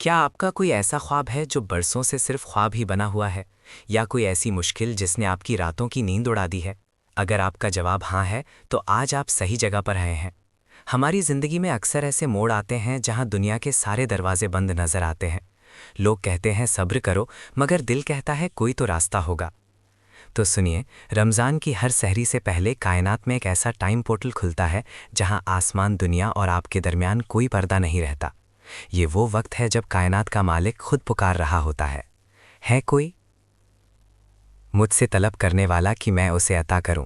क्या आपका कोई ऐसा ख्वाब है जो बरसों से सिर्फ ख्वाब ही बना हुआ है, या कोई ऐसी मुश्किल जिसने आपकी रातों की नींद उड़ा दी है? अगर आपका जवाब हाँ है, तो आज आप सही जगह पर आए हैं। हमारी ज़िंदगी में अक्सर ऐसे मोड़ आते हैं जहां दुनिया के सारे दरवाजे बंद नजर आते हैं। लोग कहते हैं सब्र करो, मगर दिल कहता है कोई तो रास्ता होगा। तो सुनिए, रमज़ान की हर सहरी से पहले कायनात में एक ऐसा टाइम पोर्टल खुलता है जहां आसमान, दुनिया और आपके दरमियान कोई पर्दा नहीं रहता। ये वो वक्त है जब कायनात का मालिक खुद पुकार रहा होता है कोई मुझसे तलब करने वाला कि मैं उसे अता करूं।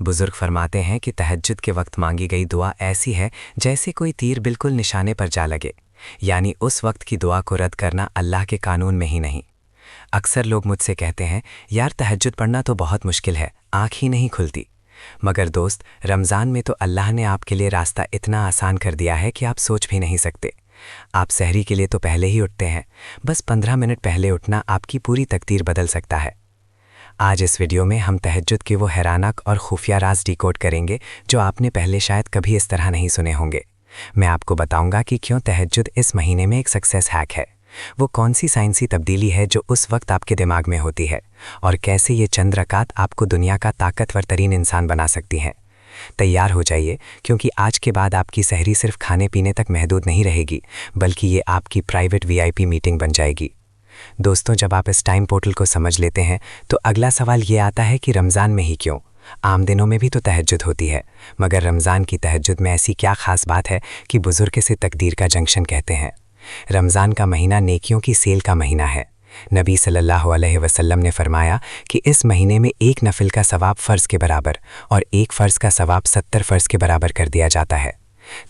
बुजुर्ग फरमाते हैं कि तहज्जुद के वक्त मांगी गई दुआ ऐसी है जैसे कोई तीर बिल्कुल निशाने पर जा लगे, यानी उस वक्त की दुआ को रद्द करना अल्लाह के कानून में ही नहीं। अक्सर लोग मुझसे कहते हैं, यार तहज्जुद पढ़ना तो बहुत मुश्किल है, आँख ही नहीं खुलती। मगर दोस्त, रमज़ान में तो अल्लाह ने आपके लिए रास्ता इतना आसान कर दिया है कि आप सोच भी नहीं सकते। आप सहरी के लिए तो पहले ही उठते हैं, बस 15 मिनट पहले उठना आपकी पूरी तकदीर बदल सकता है। आज इस वीडियो में हम तहज्जुद के वो हैरानक और खुफिया राज डिकोड करेंगे जो आपने पहले शायद कभी इस तरह नहीं सुने होंगे। मैं आपको बताऊंगा कि क्यों तहज्जुद इस महीने में एक सक्सेस हैक है, वो कौन सी साइंसी तब्दीली है जो उस वक्त आपके दिमाग में होती है, और कैसे ये चंद रकात आपको दुनिया का ताकतवर तरीन इंसान बना सकती हैं। तैयार हो जाइए, क्योंकि आज के बाद आपकी सहरी सिर्फ खाने पीने तक महदूद नहीं रहेगी, बल्कि ये आपकी प्राइवेट वीआईपी मीटिंग बन जाएगी। दोस्तों, जब आप इस टाइम पोर्टल को समझ लेते हैं तो अगला सवाल ये आता है कि रमज़ान में ही क्यों? आम दिनों में भी तो तहज्जुद होती है, मगर रमज़ान की तहज्जुद में ऐसी क्या खास बात है कि बुजुर्ग इसे तकदीर का जंक्शन कहते हैं। रमज़ान का महीना नेकियों की सेल का महीना है। नबी सल्लल्लाहु अलैहि वसल्लम ने फरमाया कि इस महीने में एक नफिल का सवाब फ़र्ज़ के बराबर और एक फ़र्ज़ का सवाब 70 फ़र्ज़ के बराबर कर दिया जाता है।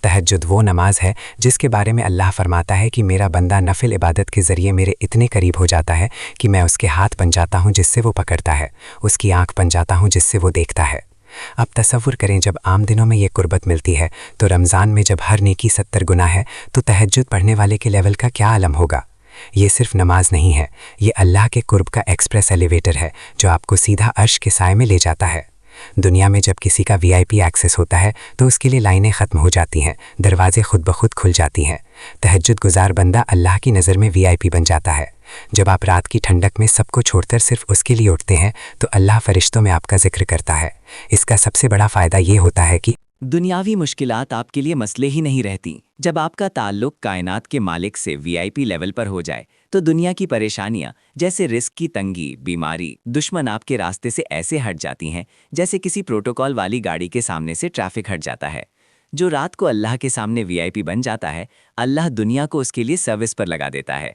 तहज्जुद वो नमाज है जिसके बारे में अल्लाह फरमाता है कि मेरा बंदा नफिल इबादत के ज़रिए मेरे इतने करीब हो जाता है कि मैं उसके हाथ बन जाता हूँ जिससे वो पकड़ता है, उसकी आँख बन जाता हूँ जिससे वो देखता है। अब तसव्वुर करें, जब आम दिनों में ये कुर्बत मिलती है तो रमज़ान में जब हर नेकी 70 गुना है, तो तहज्जुद पढ़ने वाले के लेवल का क्या आलम होगा। ये सिर्फ नमाज नहीं है, ये अल्लाह के कुर्ब का एक्सप्रेस एलिवेटर है जो आपको सीधा अर्श के साए में ले जाता है। दुनिया में जब किसी का वीआईपी एक्सेस होता है तो उसके लिए लाइनें ख़त्म हो जाती हैं, दरवाजे खुद ब खुद खुल जाती हैं। तहज्जुद गुजार बंदा अल्लाह की नज़र में वीआईपी बन जाता है। जब आप रात की ठंडक में सबको छोड़कर सिर्फ उसके लिए उठते हैं तो अल्लाह फरिश्तों में आपका जिक्र करता है। इसका सबसे बड़ा फ़ायदा ये होता है कि दुनियावी मुश्किलात आपके लिए मसले ही नहीं रहती। जब आपका ताल्लुक कायनात के मालिक से वीआईपी लेवल पर हो जाए तो दुनिया की परेशानियां जैसे रिस्क की तंगी, बीमारी, दुश्मन आपके रास्ते से ऐसे हट जाती हैं जैसे किसी प्रोटोकॉल वाली गाड़ी के सामने से ट्रैफिक हट जाता है। जो रात को अल्लाह के सामने वीआईपी बन जाता है, अल्लाह दुनिया को उसके लिए सर्विस पर लगा देता है।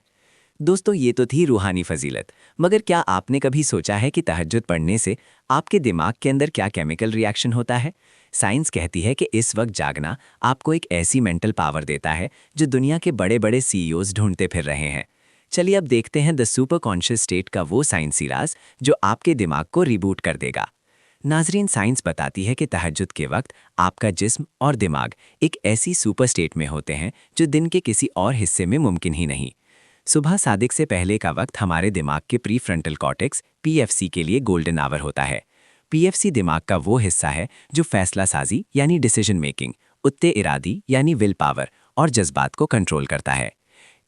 दोस्तों, ये तो थी रूहानी फजीलत, मगर क्या आपने कभी सोचा है कि तहज्जुद पढ़ने से आपके दिमाग के अंदर क्या केमिकल रिएक्शन होता है? साइंस कहती है कि इस वक्त जागना आपको एक ऐसी मेंटल पावर देता है जो दुनिया के बड़े बड़े सीईओज ढूंढते फिर रहे हैं। चलिए अब देखते हैं द सुपर कॉन्शियस स्टेट का वो साइंसी राज जो आपके दिमाग को रिबूट कर देगा। नाजरीन, साइंस बताती है कि तहज्जुद के वक्त आपका जिस्म और दिमाग एक ऐसी सुपर स्टेट में होते हैं जो दिन के किसी और हिस्से में मुमकिन ही नहीं। सुबह सादिक से पहले का वक्त हमारे दिमाग के प्री फ्रंटल कॉर्टेक्स पीएफसी के लिए गोल्डन आवर होता है। पीएफसी दिमाग का वो हिस्सा है जो फैसला साजी यानी डिसीजन मेकिंग, उत्ते इरादी यानी विल पावर और जज्बात को कंट्रोल करता है।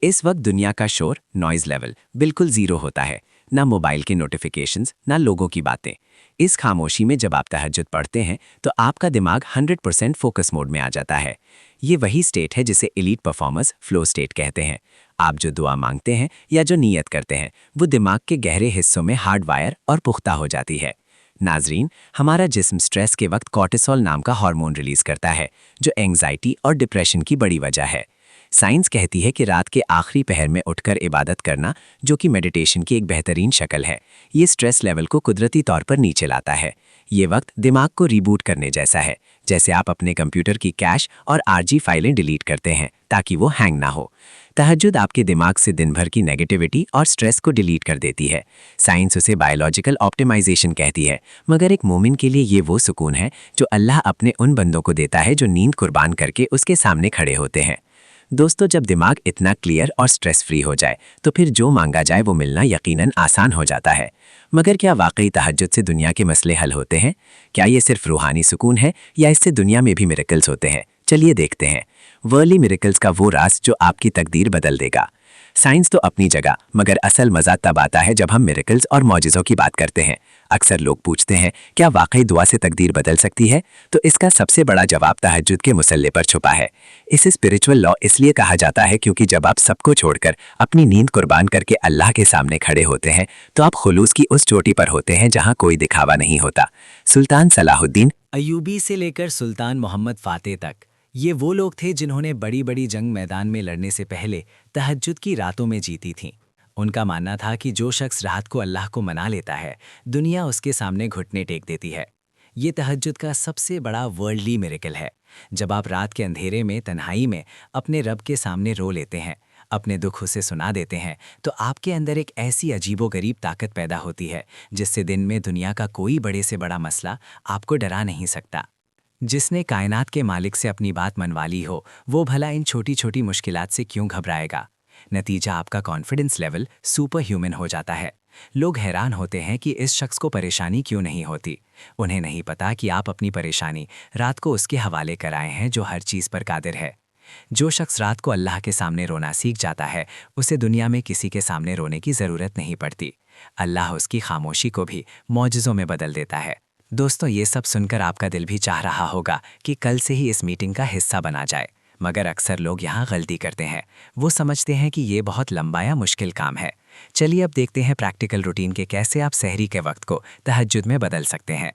इस वक्त दुनिया का शोर, नॉइज लेवल बिल्कुल ज़ीरो होता है, ना मोबाइल के नोटिफिकेशंस, ना लोगों की बातें। इस खामोशी में जब आप तहज्जुद पढ़ते हैं तो आपका दिमाग 100% फोकस मोड में आ जाता है। ये वही स्टेट है जिसे एलीट परफॉर्मर्स फ्लो स्टेट कहते हैं। आप जो दुआ मांगते हैं या जो नीयत करते हैं वो दिमाग के गहरे हिस्सों में हार्ड वायर और पुख्ता हो जाती है। नाजरीन, हमारा जिस्म स्ट्रेस के वक्त कॉर्टिसोल नाम का हार्मोन रिलीज करता है जो एंग्जाइटी और डिप्रेशन की बड़ी वजह है। साइंस कहती है कि रात के आखिरी पहर में उठकर इबादत करना, जो कि मेडिटेशन की एक बेहतरीन शक्ल है, ये स्ट्रेस लेवल को कुदरती तौर पर नीचे लाता है। ये वक्त दिमाग को रीबूट करने जैसा है, जैसे आप अपने कंप्यूटर की कैश और आरजी फाइलें डिलीट करते हैं ताकि वो हैंग ना हो। तहज्जुद आपके दिमाग से दिन भर की नेगेटिविटी और स्ट्रेस को डिलीट कर देती है। साइंस उसे बायोलॉजिकल ऑप्टिमाइजेशन कहती है, मगर एक मोमिन के लिए ये वो सुकून है जो अल्लाह अपने उन बंदों को देता है जो नींद कुर्बान करके उसके सामने खड़े होते हैं। दोस्तों, जब दिमाग इतना क्लियर और स्ट्रेस फ्री हो जाए तो फिर जो मांगा जाए वो मिलना यकीनन आसान हो जाता है। मगर क्या वाकई तहज्जुद से दुनिया के मसले हल होते हैं? क्या ये सिर्फ रूहानी सुकून है या इससे दुनिया में भी मिरेकल्स होते हैं? चलिए देखते हैं वर्ली मिरेकल्स का वो राज जो आपकी तकदीर बदल देगा। साइंस तो अपनी जगह, मगर असल मजा तब आता है जब हम मिरेकल्स और मौजिज़ों की बात करते हैं। अक्सर लोग पूछते हैं, क्या वाकई दुआ से तकदीर बदल सकती है? तो इसका सबसे बड़ा जवाब तहज्जुद के मुसल्ले पर छुपा है। इसे स्पिरिचुअल लॉ इसलिए कहा जाता है क्योंकि जब आप सबको छोड़कर अपनी नींद कुर्बान करके अल्लाह के सामने खड़े होते हैं तो आप खुलूस की उस चोटी पर होते हैं जहाँ कोई दिखावा नहीं होता। सुल्तान सलाहुद्दीन अयूबी से लेकर सुल्तान मोहम्मद फातेह तक ये वो लोग थे जिन्होंने बड़ी बड़ी जंग मैदान में लड़ने से पहले तहज्जुद की रातों में जीती थीं। उनका मानना था कि जो शख्स रात को अल्लाह को मना लेता है, दुनिया उसके सामने घुटने टेक देती है। ये तहज्जुद का सबसे बड़ा वर्ल्डली मिरेकल है। जब आप रात के अंधेरे में तन्हाई में अपने रब के सामने रो लेते हैं, अपने दुख उसे सुना देते हैं, तो आपके अंदर एक ऐसी अजीबोगरीब ताकत पैदा होती है जिससे दिन में दुनिया का कोई बड़े से बड़ा मसला आपको डरा नहीं सकता। जिसने कायनात के मालिक से अपनी बात मनवा ली हो, वो भला इन छोटी छोटी मुश्किलात से क्यों घबराएगा? नतीजा आपका कॉन्फिडेंस लेवल सुपर ह्यूमन हो जाता है। लोग हैरान होते हैं कि इस शख्स को परेशानी क्यों नहीं होती। उन्हें नहीं पता कि आप अपनी परेशानी रात को उसके हवाले कराए हैं जो हर चीज़ पर कादिर है। जो शख्स रात को अल्लाह के सामने रोना सीख जाता है, उसे दुनिया में किसी के सामने रोने की ज़रूरत नहीं पड़ती। अल्लाह उसकी खामोशी को भी मौजिज़ों में बदल देता है। दोस्तों, ये सब सुनकर आपका दिल भी चाह रहा होगा कि कल से ही इस मीटिंग का हिस्सा बना जाए, मगर अक्सर लोग यहाँ गलती करते हैं। वो समझते हैं कि ये बहुत लंबा या मुश्किल काम है। चलिए अब देखते हैं प्रैक्टिकल रूटीन के कैसे आप सहरी के वक्त को तहज्जुद में बदल सकते हैं।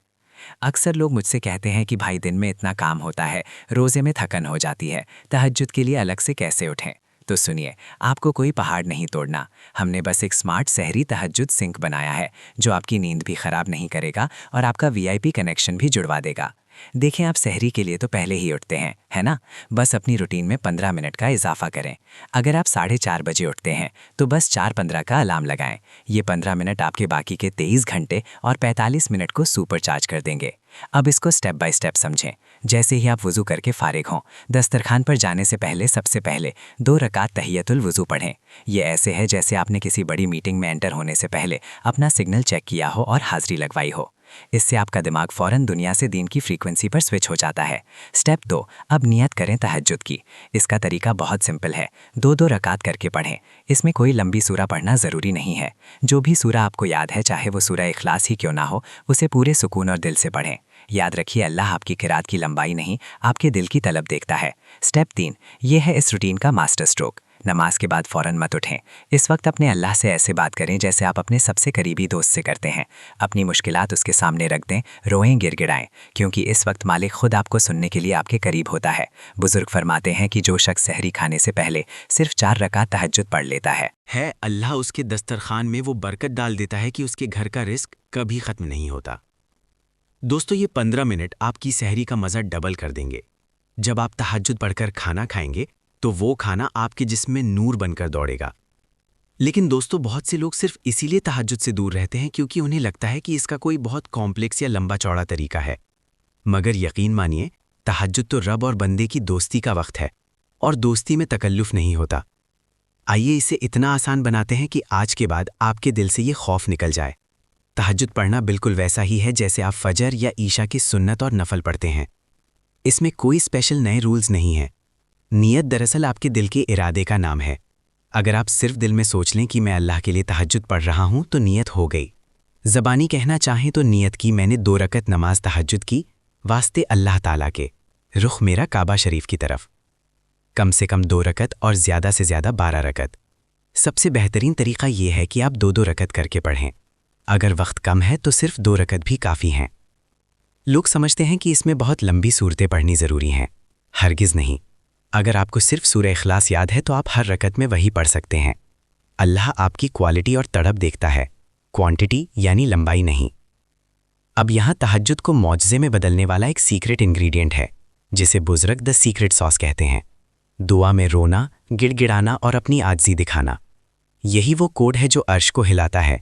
अक्सर लोग मुझसे कहते हैं कि भाई दिन में इतना काम होता है, रोज़े में थकन हो जाती है, तहज्जुद के लिए अलग से कैसे उठें? तो सुनिए, आपको कोई पहाड़ नहीं तोड़ना। हमने बस एक स्मार्ट सहरी तहज्जुद सिंक बनाया है जो आपकी नींद भी ख़राब नहीं करेगा और आपका वीआईपी कनेक्शन भी जुड़वा देगा। देखें, आप सहरी के लिए तो पहले ही उठते हैं, है ना? बस अपनी रूटीन में 15 मिनट का इजाफा करें। अगर आप 4:30 बजे उठते हैं तो बस 4:15 का अलार्म लगाएं। ये 15 मिनट आपके बाकी के 23 घंटे और 45 मिनट को सुपर चार्ज कर देंगे। अब इसको स्टेप बाय स्टेप समझें। जैसे ही आप वज़ू करके फारिग हों, दस्तरखान पर जाने से पहले सबसे पहले 2 रकात तहियतुल वज़ू पढ़ें। ये ऐसे है जैसे आपने किसी बड़ी मीटिंग में एंटर होने से पहले अपना सिग्नल चेक किया हो और हाज़िरी लगवाई हो। इससे आपका दिमाग फ़ौरन दुनिया से दीन की फ्रीक्वेंसी पर स्विच हो जाता है। स्टेप 2, अब नियत करें तहज्जुद की। इसका तरीका बहुत सिंपल है। 2-2 रकात करके पढ़ें। इसमें कोई लंबी सूरा पढ़ना ज़रूरी नहीं है। जो भी सूरा आपको याद है, चाहे वो सूरा इखलास ही क्यों ना हो, उसे पूरे सुकून और दिल से पढ़ें। याद रखिए, अल्लाह आपकी किरात की लंबाई नहीं, आपके दिल की तलब देखता है। स्टेप 3, ये है इस रूटीन का मास्टर स्ट्रोक। नमाज के बाद फ़ौरन मत उठें। इस वक्त अपने अल्लाह से ऐसे बात करें जैसे आप अपने सबसे करीबी दोस्त से करते हैं। अपनी मुश्किलात उसके सामने रख दें, रोएं, गिड़गिड़ाएं, क्योंकि इस वक्त मालिक खुद आपको सुनने के लिए आपके करीब होता है। बुजुर्ग फरमाते हैं कि जो शख्स सहरी खाने से पहले सिर्फ 4 रकात तहज्जुद पढ़ लेता है, अल्लाह उसके दस्तरखान में वो बरकत डाल देता है कि उसके घर का रिस्क कभी ख़त्म नहीं होता। दोस्तों, ये 15 मिनट आपकी सहरी का मज़ा डबल कर देंगे। जब आप तहज्जुद पढ़कर खाना खाएंगे तो वो खाना आपके जिस्म में नूर बनकर दौड़ेगा। लेकिन दोस्तों, बहुत से लोग सिर्फ इसीलिए तहज्जुद से दूर रहते हैं क्योंकि उन्हें लगता है कि इसका कोई बहुत कॉम्प्लेक्स या लंबा चौड़ा तरीका है। मगर यकीन मानिए, तहज्जुद तो रब और बंदे की दोस्ती का वक्त है और दोस्ती में तकल्लुफ़ नहीं होता। आइए इसे इतना आसान बनाते हैं कि आज के बाद आपके दिल से ये खौफ निकल जाए। तहज्जुद पढ़ना बिल्कुल वैसा ही है जैसे आप फजर या ईशा की सुन्नत और नफल पढ़ते हैं। इसमें कोई स्पेशल नए रूल्स नहीं हैं। नियत दरअसल आपके दिल के इरादे का नाम है। अगर आप सिर्फ दिल में सोच लें कि मैं अल्लाह के लिए तहज्जुद पढ़ रहा हूं तो नियत हो गई। ज़बानी कहना चाहें तो नियत की मैंने 2 रकत नमाज तहज्जुद की, वास्ते अल्लाह ताला के, रुख मेरा काबा शरीफ की तरफ। कम से कम 2 रकत और ज़्यादा से ज़्यादा 12 रकत। सबसे बेहतरीन तरीका यह है कि आप 2-2 रकत करके पढ़ें। अगर वक्त कम है तो सिर्फ 2 रकत भी काफ़ी हैं। लोग समझते हैं कि इसमें बहुत लंबी सूरतें पढ़नी ज़रूरी हैं। हरगिज़ नहीं। अगर आपको सिर्फ सूरह इखलास याद है तो आप हर रकत में वही पढ़ सकते हैं। अल्लाह आपकी क्वालिटी और तड़प देखता है, क्वांटिटी यानी लंबाई नहीं। अब यहाँ तहज्जुद को मौजज़े में बदलने वाला एक सीक्रेट इंग्रेडिएंट है जिसे बुज़ुर्ग द सीक्रेट सॉस कहते हैं। दुआ में रोना, गिड़गिड़ाना और अपनी आजिज़ी दिखाना, यही वो कोड है जो अर्श को हिलाता है।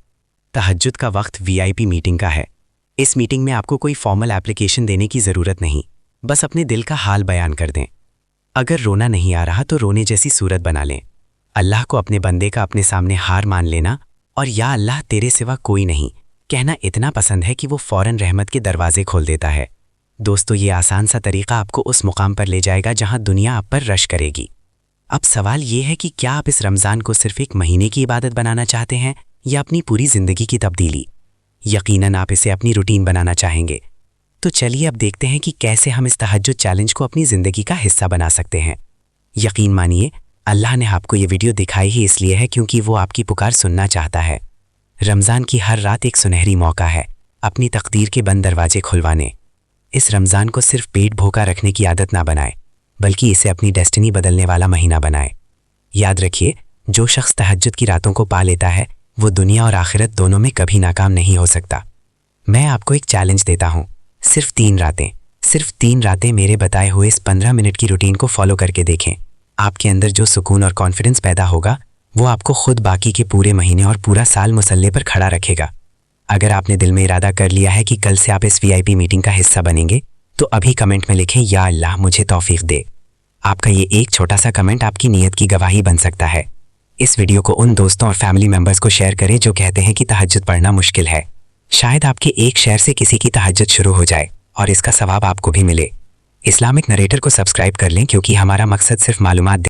तहज्जुद का वक्त वीआईपी मीटिंग का है। इस मीटिंग में आपको कोई फॉर्मल एप्लीकेशन देने की ज़रूरत नहीं, बस अपने दिल का हाल बयान कर दें। अगर रोना नहीं आ रहा तो रोने जैसी सूरत बना लें। अल्लाह को अपने बंदे का अपने सामने हार मान लेना और या अल्लाह तेरे सिवा कोई नहीं कहना इतना पसंद है कि वो फ़ौरन रहमत के दरवाजे खोल देता है। दोस्तों, ये आसान सा तरीका आपको उस मुकाम पर ले जाएगा जहां दुनिया आप पर रश करेगी। अब सवाल ये है कि क्या आप इस रमज़ान को सिर्फ एक महीने की इबादत बनाना चाहते हैं या अपनी पूरी ज़िंदगी की तब्दीली? यकीनन आप इसे अपनी रूटीन बनाना चाहेंगे। तो चलिए अब देखते हैं कि कैसे हम इस तहज्जुद चैलेंज को अपनी ज़िंदगी का हिस्सा बना सकते हैं। यकीन मानिए, अल्लाह ने आपको ये वीडियो दिखाई ही इसलिए है क्योंकि वो आपकी पुकार सुनना चाहता है। रमज़ान की हर रात एक सुनहरी मौका है अपनी तकदीर के बंद दरवाजे खुलवाने। इस रमज़ान को सिर्फ पेट भूखा रखने की आदत ना बनाए, बल्कि इसे अपनी डेस्टिनी बदलने वाला महीना बनाए। याद रखिए, जो शख्स तहज्जुद की रातों को पा लेता है वो दुनिया और आखिरत दोनों में कभी नाकाम नहीं हो सकता। मैं आपको एक चैलेंज देता हूँ, सिर्फ 3 रातें मेरे बताए हुए इस 15 मिनट की रूटीन को फॉलो करके देखें। आपके अंदर जो सुकून और कॉन्फिडेंस पैदा होगा वो आपको खुद बाकी के पूरे महीने और पूरा साल मुसल्ले पर खड़ा रखेगा। अगर आपने दिल में इरादा कर लिया है कि कल से आप इस VIP मीटिंग का हिस्सा बनेंगे, तो अभी कमेंट में लिखें, या अल्लाह मुझे तौफीक दे। आपका ये एक छोटा सा कमेंट आपकी नीयत की गवाही बन सकता है। इस वीडियो को उन दोस्तों और फैमिली मेंबर्स को शेयर करें जो कहते हैं कि तहज्जुद पढ़ना मुश्किल है। शायद आपके एक शेयर से किसी की तहज्जुद शुरू हो जाए और इसका सवाब आपको भी मिले। इस्लामिक नरेटर को सब्सक्राइब कर लें क्योंकि हमारा मकसद सिर्फ मालूमात